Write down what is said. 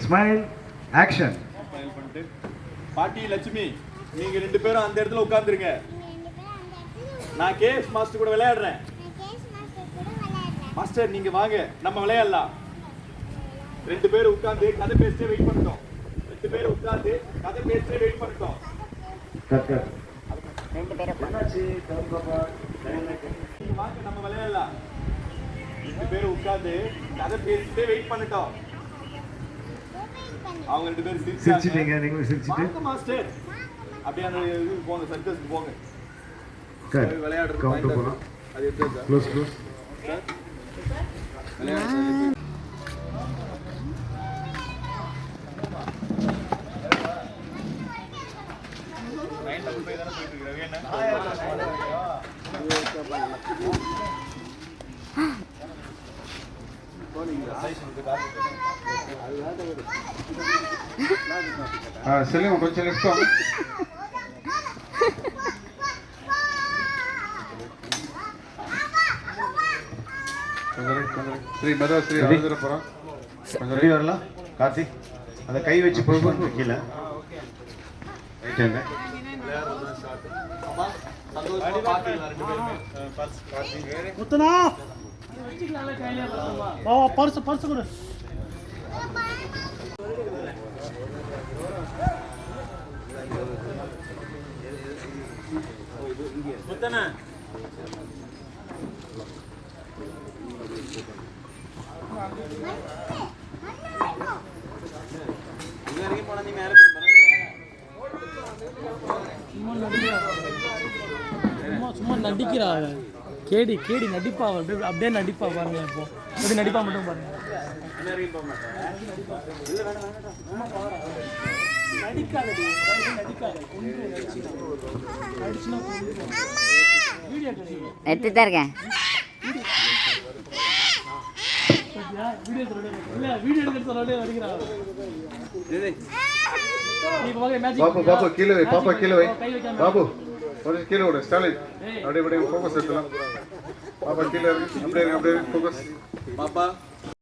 Smile action. Smile பண்ணிட்டு பாட்டி லட்சுமி நீங்க ரெண்டு பேரும் அந்த இடத்துல உட்கார்ந்துருங்க. நான் கேஎஸ் மாஸ்டர் கூட விளையாடுறேன். மாஸ்டர் நீங்க வாங்க நம்ம விளையாடலாம். ரெண்டு பேரும் உட்கார்ந்து கதை பேசிட்டே வெயிட் பண்ணிட்டோம். ரெண்டு பேரும் உட்கார்ந்து கதை பேசிட்டே வெயிட் பண்ணிட்டோம். ரெண்டு பேரும் என்னாச்சு பாப்பா? நீங்க வாங்க நம்ம விளையாடலாம். ரெண்டு பேரும் உட்கார்ந்து கதை பேசிட்டே வெயிட் பண்ணிட்டோம். அவங்க ரெண்டு பேரும் சிரிச்சிட்டீங்க, நீங்களும் சிரிச்சிட்டு வாங்க மாஸ்டர் அப்படியே அந்த இதுக்கு போங்க, சர்க்கஸ்க்கு போங்க. கட் விளையாடுறது கவுண்டர் போலாம். அது எடுத்து சார் க்ளோஸ் க்ளோஸ் சார் விளையாடுறது ரைட் டபுள் பை தான போயிட்டு இருக்கு. என்ன செல்லுங்க கொஞ்சம் லெஃப்ட் வாங்க. ஸ்ரீ மெதுவா ஸ்ரீ அழுதுற போறோம். கொஞ்சம் ரெடி வரலாம். கார்த்திக் அதை கை வச்சு புஷ் பண்ணுங்க கீழே. ரைட் ஹேண்ட் சந்தோஷமா பாத்தீங்களா ரெண்டு பேருமே? First Karthik Muthana purse purse கொடு. முத்தனா இங்க வரைக்கும் போனா நீ மேல சும்மா நடிக்கிறா. கேடி கேடி நடிப்பா. அப்படியே நடிப்பா பாருங்க. இப்போ எப்படி நடிப்பா மட்டும் பாருங்க. நடிக்காதடி நடிக்காத. வீடியோ எடுத்துதான் இருக்கேன். வீடியோ எடுக்க சொல்ல நடிக்கிறா. பாபு பாபு கீழே வை, பாப்பா கீழே வை. பாபு கொஞ்சம் கீழே விடு. ஸ்டாலின் அப்படியே அப்படியே ஃபோக்கஸ் எடுத்துலாம். பாப்பா கீழே இருக்கு. அப்படியே அப்படியே ஃபோக்கஸ். பாப்பா